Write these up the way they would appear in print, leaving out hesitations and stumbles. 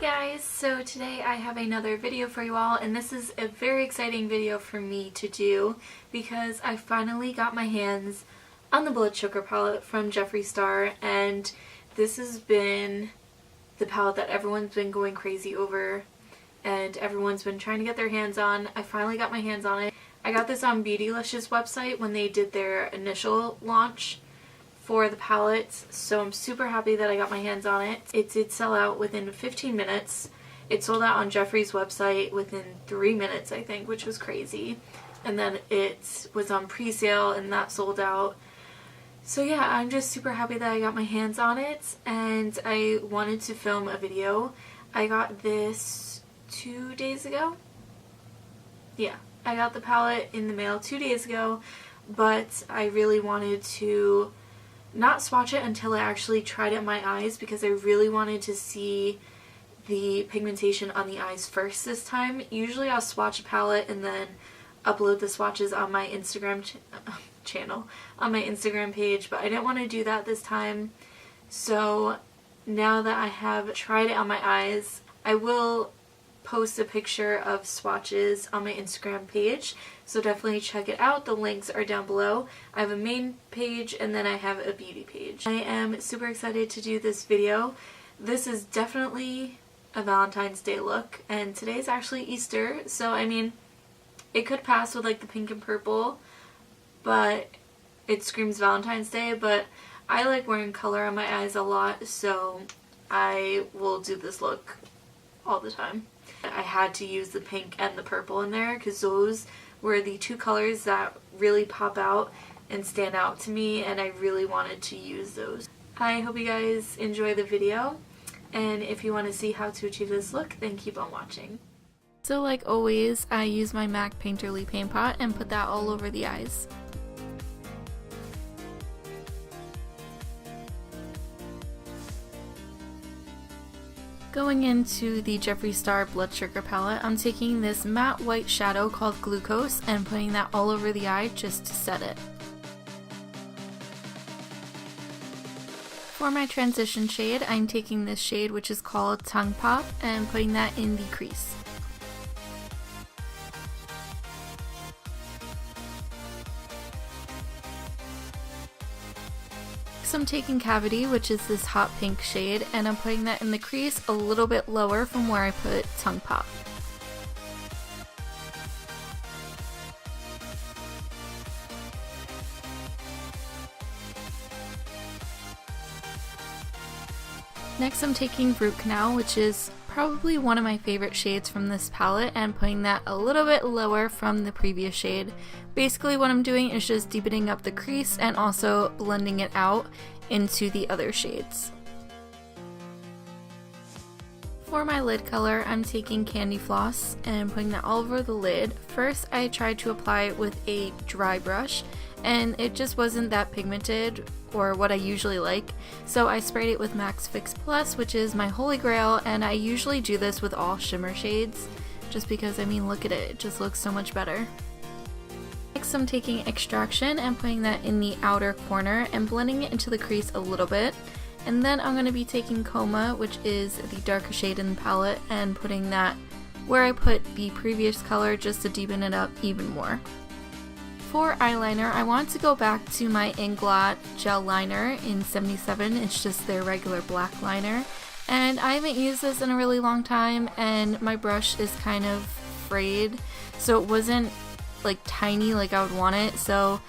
Guys, so today I have another video for you all, and this is a very exciting video for me to do because I finally got my hands on the Blood Sugar palette from Jeffree Star, and this has been the palette that everyone's been going crazy over and everyone's been trying to get their hands on. I finally got my hands on it. I got this on Beautylicious website when they did their initial launch for the palettes, so I'm super happy that I got my hands on it. It did sell out within 15 minutes. It sold out on Jeffree's website within 3 minutes, I think, which was crazy. And then it was on pre-sale and that sold out. So yeah, I'm just super happy that I got my hands on it, and I wanted to film a video. I got this 2 days ago. Yeah, I got the palette in the mail 2 days ago, but I really wanted to not swatch it until I actually tried it on my eyes because I really wanted to see the pigmentation on the eyes first this time. Usually I'll swatch a palette and then upload the swatches on my Instagram channel, on my Instagram page, but I didn't want to do that this time. So now that I have tried it on my eyes, I will post a picture of swatches on my Instagram page, so definitely check it out. The links are down below. I have a main page and then I have a beauty page. I am super excited to do this video. This is definitely a Valentine's Day look, and today's actually Easter, so I mean it could pass with like the pink and purple, but it screams Valentine's Day. But I like wearing color on my eyes a lot, so I will do this look all the time. I had to use the pink and the purple in there because those were the two colors that really pop out and stand out to me, and I really wanted to use those. I hope you guys enjoy the video, and if you want to see how to achieve this look, then keep on watching. So like always, I use my MAC Painterly paint pot and put that all over the eyes. Going into the Jeffree Star Blood Sugar palette, I'm taking this matte white shadow called Glucose and putting that all over the eye just to set it. For my transition shade, I'm taking this shade which is called Tongue Pop and putting that in the crease. I'm taking Cavity, which is this hot pink shade, and I'm putting that in the crease a little bit lower from where I put Tongue Pop. Next I'm taking Root Canal, which is probably one of my favorite shades from this palette, and putting that a little bit lower from the previous shade. Basically what I'm doing is just deepening up the crease and also blending it out into the other shades. For my lid color, I'm taking Candy Floss and putting that all over the lid. First I tried to apply it with a dry brush, and it just wasn't that pigmented or what I usually like, so I sprayed it with Max Fix Plus, which is my holy grail, and I usually do this with all shimmer shades just because, I mean, look at it, it just looks so much better. Next I'm taking Extraction and putting that in the outer corner and blending it into the crease a little bit, and then I'm going to be taking Coma, which is the darker shade in the palette, and putting that where I put the previous color just to deepen it up even more. For eyeliner, I want to go back to my Inglot gel liner in 77. It's just their regular black liner, and I haven't used this in a really long time, and my brush is kind of frayed, so it wasn't like tiny like I would want it, so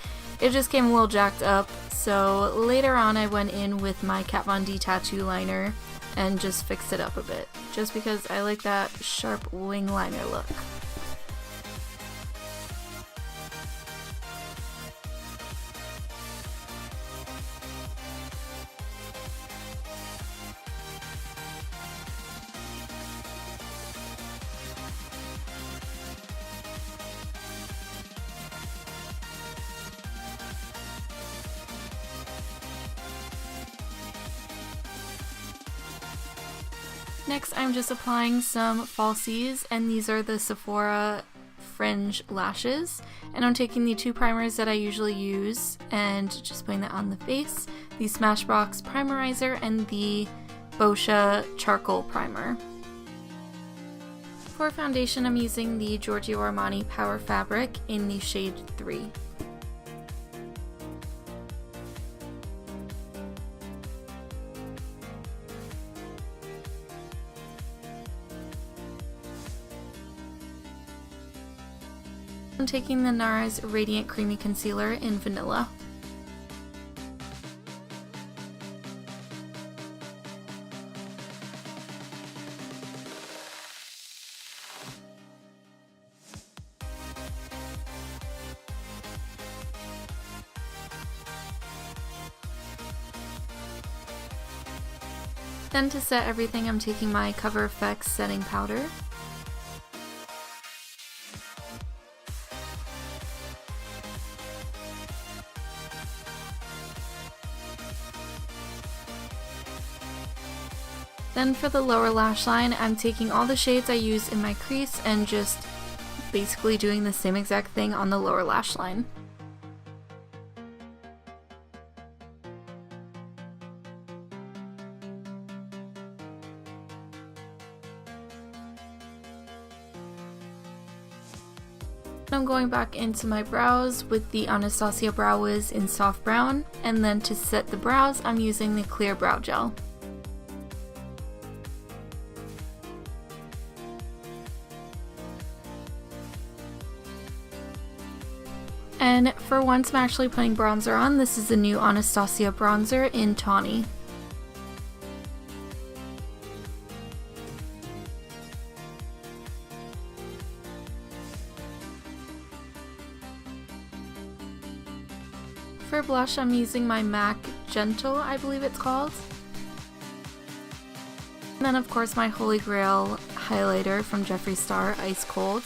it just came a little jacked up. So later on I went in with my Kat Von D tattoo liner and just fixed it up a bit, just because I like that sharp wing liner look. Next I'm just applying some falsies, and these are the Sephora fringe lashes, and I'm taking the two primers that I usually use and just putting that on the face, the Smashbox Primerizer and the Boscia Charcoal Primer. For foundation, I'm using the Giorgio Armani Power Fabric in the shade 3. I'm taking the NARS Radiant Creamy Concealer in Vanilla. Then to set everything, I'm taking my Cover FX setting powder. Then for the lower lash line, I'm taking all the shades I use in my crease and just basically doing the same exact thing on the lower lash line. I'm going back into my brows with the Anastasia Brow Wiz in Soft Brown, and then to set the brows, I'm using the Clear Brow Gel. And for once I'm actually putting bronzer on, this is the new Anastasia bronzer in Tawny. For blush, I'm using my MAC Gentle, I believe it's called. And then of course my Holy Grail highlighter from Jeffree Star, Ice Cold.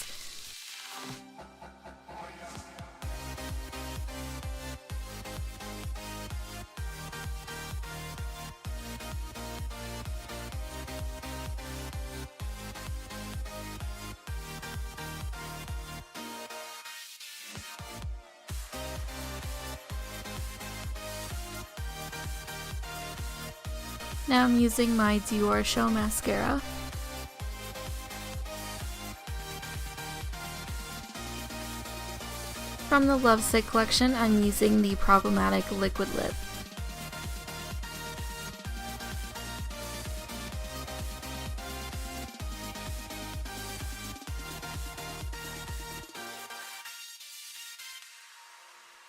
Now I'm using my Dior Show mascara. From the Lovesick collection, I'm using the Problematic Liquid Lip.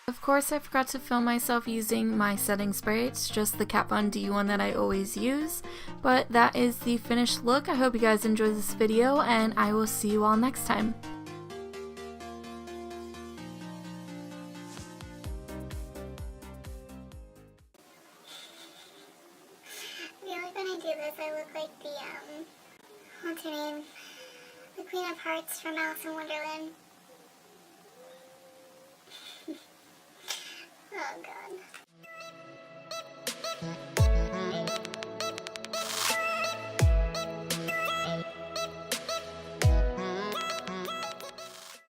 Of course, I forgot to film myself using my setting spray. It's just the Kat Von D one that I always use. But that is the finished look. I hope you guys enjoyed this video, and I will see you all next time. I feel like when I do this, I look like the, what's her name? The Queen of Hearts from Alice in Wonderland.